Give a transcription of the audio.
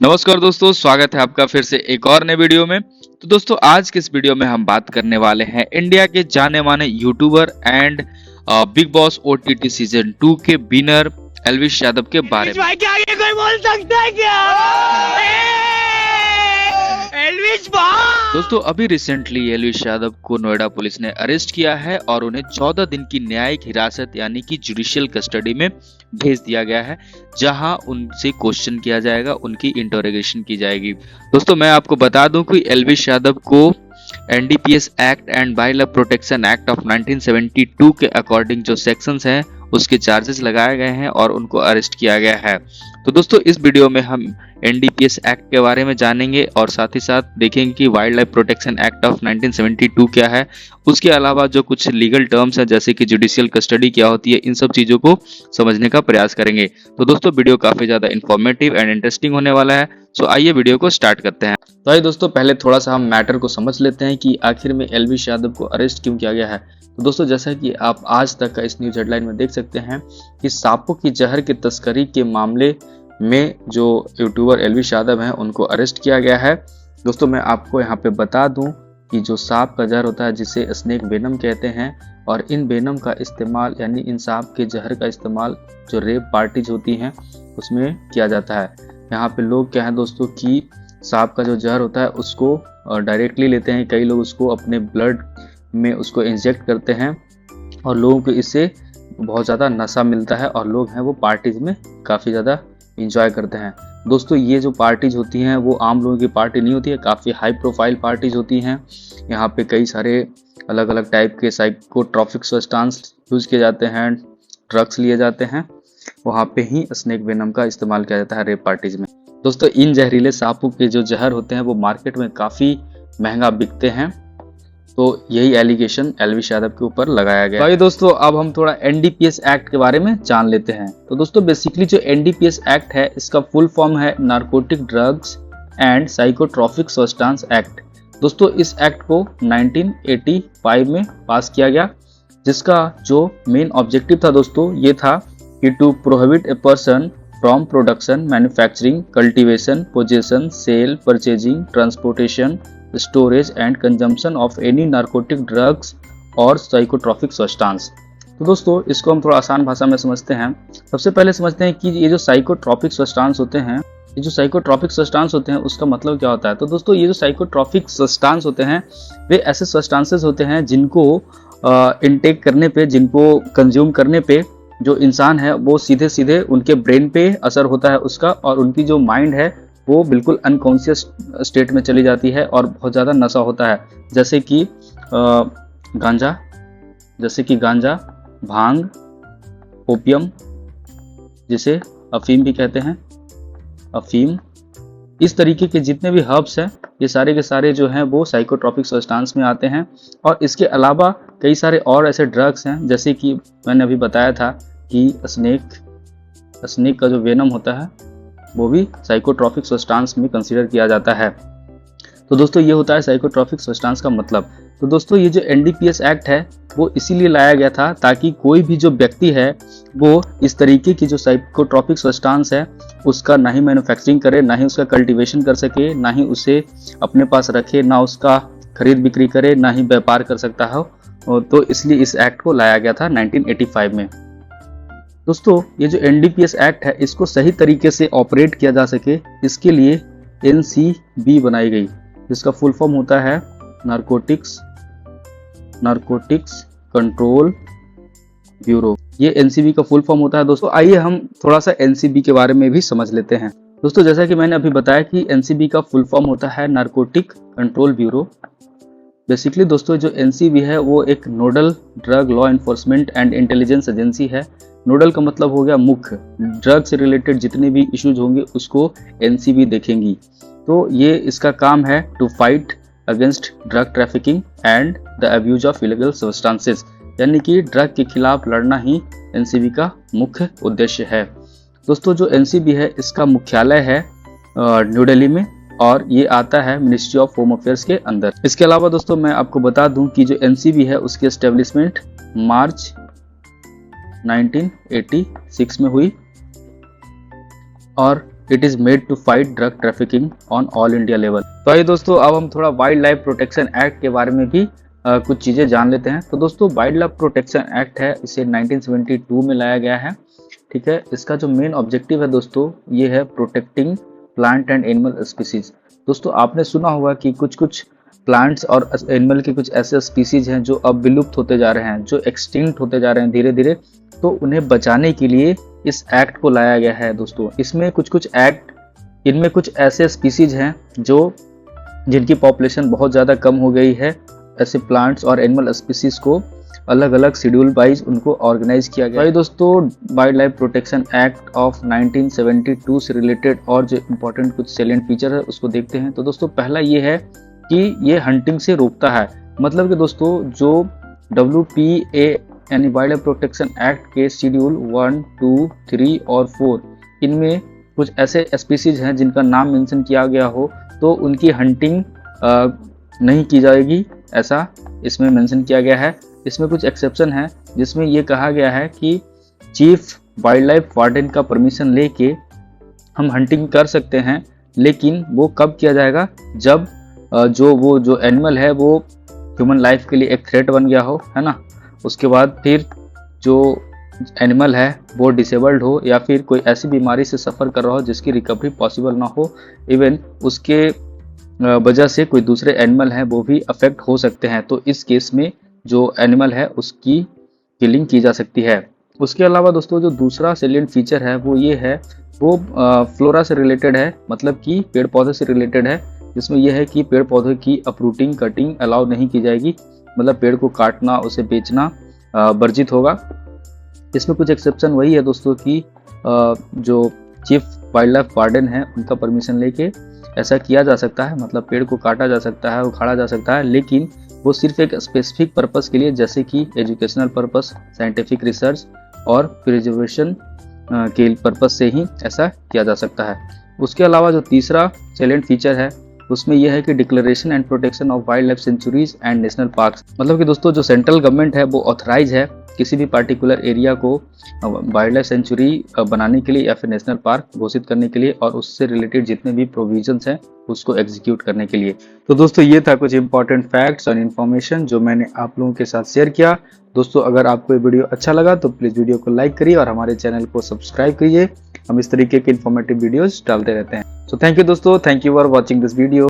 नमस्कार दोस्तों, स्वागत है आपका फिर से एक और नए वीडियो में। तो दोस्तों आज के इस वीडियो में हम बात करने वाले हैं इंडिया के जाने माने YouTuber and big boss OTT season 2 के विनर एल्विश यादव के बारे में। भाई के आगे कोई बोल सकता है क्या? एल्विश भाई! दोस्तों अभी रिसेंटली एल्विश यादव को नोएडा पुलिस ने अरेस्ट किया है और उन्हें 14 दिन की न्यायिक हिरासत यानी कि जुडिशियल कस्टडी में भेज दिया गया है, जहां उनसे क्वेश्चन किया जाएगा, उनकी इंटरोगेशन की जाएगी। दोस्तों मैं आपको बता दूं कि एल्विश यादव को NDPS act and wild life protection act of 1972 के अकॉर्डिंग जो सेक्शंस हैं उसके चार्जेस लगाए गए हैं और उनको अरेस्ट किया गया है। तो दोस्तों इस वीडियो में हम एनडीपीएस एक्ट के बारे में जानेंगे और साथ ही साथ देखेंगे कि wild life protection act of 1972 क्या है। उसके अलावा जो कुछ लीगल टर्म्स हैं जैसे कि जुडिशियल कस्टडी क्या होती है, इन सब चीज़ों को समझने का प्रयास करेंगे। तो दोस्तों वीडियो काफ़ी ज़्यादा इन्फॉर्मेटिव एंड इंटरेस्टिंग होने वाला है। सो आइए वीडियो को स्टार्ट करते हैं। तो आइए दोस्तों पहले थोड़ा सा हम मैटर को समझ लेते हैं कि आखिर में एल्विश यादव को अरेस्ट क्यों किया गया है। तो दोस्तों जैसा कि आप आज तक का इस न्यूज हेडलाइन में देख सकते हैं कि सांपों की जहर की तस्करी के मामले में जो यूट्यूबर एल्विश यादव हैं उनको अरेस्ट किया गया है। दोस्तों मैं आपको यहाँ पे बता दूं कि जो सांप का जहर होता है जिसे स्नेक वेनम कहते हैं, और इन वेनम का इस्तेमाल यानी इन सांप के जहर का इस्तेमाल जो रेप पार्टीज होती हैं उसमें किया जाता है। यहाँ पे लोग क्या है दोस्तों कि सांप का जो जहर होता है उसको डायरेक्टली लेते हैं, कई लोग उसको अपने ब्लड में उसको इंजेक्ट करते हैं और लोगों को इससे बहुत ज़्यादा नशा मिलता है और लोग हैं वो पार्टीज में काफ़ी ज़्यादा इंजॉय करते हैं। दोस्तों ये जो पार्टीज होती हैं वो आम लोगों की पार्टी नहीं होती है, काफ़ी हाई प्रोफाइल पार्टीज होती हैं। यहाँ पे कई सारे अलग अलग टाइप के साइकोट्रॉपिक सब्सटेंस यूज़ किए जाते हैं, ड्रग्स लिए जाते हैं, वहाँ पे ही स्नेक वेनम का इस्तेमाल किया जाता है रेप पार्टीज में। दोस्तों इन जहरीले सांपों के जो जहर होते हैं वो मार्केट में काफ़ी महंगा बिकते हैं। तो यही एलिगेशन एल्विश यादव के ऊपर लगाया गया। तो दोस्तों अब हम थोड़ा एनडीपीएस एक्ट के बारे में जान लेते हैं। तो दोस्तों बेसिकली जो एनडीपीएस एक्ट है इसका फुल फॉर्म है narcotic drugs and psychotropic substance act. दोस्तों इस एक्ट को 1985 में पास किया गया, जिसका जो मेन ऑब्जेक्टिव था दोस्तों ये था कि to prohibit a person from production, manufacturing, cultivation, possession, sale, purchasing, transportation, storage and consumption of any narcotic drugs और साइकोट्रॉपिक सब्सटेंस। तो दोस्तों इसको हम थोड़ा आसान भाषा में समझते हैं। सबसे पहले समझते हैं कि ये जो साइकोट्रॉपिक सब्सटेंस होते हैं, ये जो साइकोट्रॉपिक सब्सटेंस होते हैं उसका मतलब क्या होता है। तो दोस्तों ये जो साइकोट्रॉपिक सब्सटेंस होते हैं वे ऐसे सब्सटेंसेस होते हैं जिनको इनटेक करने पे, जिनको कंज्यूम करने पे जो इंसान है वो सीधे सीधे उनके ब्रेन पे असर होता है उसका, और उनकी जो माइंड है वो बिल्कुल अनकॉन्शियस स्टेट में चली जाती है और बहुत ज़्यादा नशा होता है। जैसे कि गांजा, भांग, ओपियम जिसे अफीम भी कहते हैं, अफीम, इस तरीके के जितने भी हर्ब्स हैं ये सारे के सारे जो हैं वो साइकोट्रॉपिक सब्सटेंस में आते हैं। और इसके अलावा कई सारे और ऐसे ड्रग्स हैं जैसे कि मैंने अभी बताया था कि स्नेक का जो वेनम होता है वो भी साइकोट्रॉपिक सब्सटेंस में कंसीडर किया जाता है। तो दोस्तों ये होता है साइकोट्रॉपिक सब्सटेंस का मतलब। तो दोस्तों ये जो एनडीपीएस एक्ट है वो इसीलिए लाया गया था ताकि कोई भी जो व्यक्ति है वो इस तरीके की जो साइकोट्रॉपिक सब्सटेंस है उसका ना ही मैन्युफैक्चरिंग करे, ना ही उसका कल्टीवेशन कर सके, ना ही उसे अपने पास रखे, ना उसका खरीद बिक्री करे, ना ही व्यापार कर सकता हो। तो इसलिए इस एक्ट को लाया गया था 1985 में। दोस्तों ये जो एनडीपीएस एक्ट है इसको सही तरीके से ऑपरेट किया जा सके इसके लिए एनसीबी बनाई गई, जिसका फुल फॉर्म होता है नारकोटिक्स कंट्रोल ब्यूरो। ये एनसीबी का फुल फॉर्म होता है। दोस्तों आइए हम थोड़ा सा एनसीबी के बारे में भी समझ लेते हैं। दोस्तों जैसा कि मैंने अभी बताया कि एनसीबी का फुल फॉर्म होता है नारकोटिक कंट्रोल ब्यूरो। बेसिकली दोस्तों जो एनसीबी है वो एक nodal drug law enforcement and intelligence agency है। नोडल का मतलब हो गया मुख्य, ड्रग से रिलेटेड जितने भी इश्यूज होंगे उसको एनसीबी देखेंगी। तो ये इसका काम है to fight against drug trafficking and the abuse of illegal substances, यानी कि ड्रग के खिलाफ लड़ना ही एनसीबी का मुख्य उद्देश्य है। दोस्तों जो एनसीबी है इसका मुख्यालय है न्यू दिल्ली में और ये आता है मिनिस्ट्री ऑफ होम अफेयर्स के अंदर। इसके अलावा दोस्तों मैं आपको बता दूं कि जो एनसीबी है उसकी एस्टेब्लिशमेंट मार्च 1986 में हुई और it is made to fight drug trafficking on all India level. तो आइए दोस्तों, अब हम थोड़ा वाइल्ड लाइफ प्रोटेक्शन एक्ट के बारे में भी कुछ चीज़ें जान लेते हैं। तो दोस्तों, वाइल्ड लाइफ प्रोटेक्शन एक्ट है, इसे 1972 में लाया गया है। ठीक है, इसका जो मेन ऑब्जेक्टिव है दोस्तों, ये है protecting plant and animal species. दोस्तों, आपने सुना होगा कि कुछ कुछ प्लांट्स और एनिमल के कुछ ऐसे स्पीसीज हैं जो अब विलुप्त होते जा रहे हैं, जो एक्सटिंक्ट होते जा रहे हैं धीरे धीरे। तो उन्हें बचाने के लिए इस एक्ट को लाया गया है दोस्तों। इसमें इनमें कुछ ऐसे स्पीसीज हैं जिनकी पॉपुलेशन बहुत ज़्यादा कम हो गई है। ऐसे प्लांट्स और एनिमल स्पीसीज को अलग अलग शेड्यूल वाइज उनको ऑर्गेनाइज किया गया है। दोस्तों, wild life protection act of 1972 से रिलेटेड और जो इम्पोर्टेंट कुछ सैलिएंट फीचर है उसको देखते हैं। तो दोस्तों, पहला ये है कि ये हंटिंग से रोकता है। मतलब कि दोस्तों, जो WPA यानी वाइल्ड लाइफ प्रोटेक्शन एक्ट के शेड्यूल 1, 2, 3 और 4, इनमें कुछ ऐसे स्पीसीज हैं जिनका नाम मेंशन किया गया हो तो उनकी हंटिंग नहीं की जाएगी, ऐसा इसमें मेंशन किया गया है। इसमें कुछ एक्सेप्शन है जिसमें ये कहा गया है कि चीफ वाइल्ड लाइफ वार्डन का परमिशन लेके हम हंटिंग कर सकते हैं, लेकिन वो कब किया जाएगा, जब जो एनिमल है वो ह्यूमन लाइफ के लिए एक थ्रेट बन गया हो, है ना। उसके बाद फिर जो एनिमल है वो डिसेबल्ड हो या फिर कोई ऐसी बीमारी से सफ़र कर रहा हो जिसकी रिकवरी पॉसिबल ना हो, इवन उसके वजह से कोई दूसरे एनिमल हैं वो भी अफेक्ट हो सकते हैं। तो इस केस में जो एनिमल है उसकी किलिंग की जा सकती है। उसके अलावा दोस्तों, जो दूसरा सैलिएंट फीचर है वो ये है, वो फ्लोरा से रिलेटेड है, मतलब कि पेड़ पौधे से रिलेटेड है। जिसमें यह है कि पेड़ पौधे की अपरूटिंग, कटिंग अलाउ नहीं की जाएगी, मतलब पेड़ को काटना, उसे बेचना वर्जित होगा। इसमें कुछ एक्सेप्शन वही है दोस्तों कि जो चीफ वाइल्ड लाइफ वार्डन है उनका परमिशन लेके ऐसा किया जा सकता है, मतलब पेड़ को काटा जा सकता है, उखाड़ा जा सकता है, लेकिन वो सिर्फ एक स्पेसिफिक पर्पस के लिए, जैसे कि एजुकेशनल पर्पस, साइंटिफिक रिसर्च और प्रिजर्वेशन के पर्पस से ही ऐसा किया जा सकता है। उसके अलावा जो तीसरा सैलिएंट फीचर है उसमें यह है कि declaration and protection of wild life sanctuaries and national parks. मतलब कि दोस्तों, जो सेंट्रल गवर्नमेंट है वो ऑथराइज है किसी भी पार्टिकुलर एरिया को वाइल्ड लाइफ सेंचुरी बनाने के लिए या फिर नेशनल पार्क घोषित करने के लिए और उससे रिलेटेड जितने भी प्रोविजंस हैं उसको एग्जीक्यूट करने के लिए। तो दोस्तों, ये था कुछ इंपॉर्टेंट फैक्ट्स और इन्फॉर्मेशन जो मैंने आप लोगों के साथ शेयर किया। दोस्तों, अगर आपको ये वीडियो अच्छा लगा तो प्लीज़ वीडियो को लाइक करिए और हमारे चैनल को सब्सक्राइब करिए। हम इस तरीके के इन्फॉर्मेटिव वीडियोज डालते रहते हैं। सो थैंक यू दोस्तों, thank you for watching this video.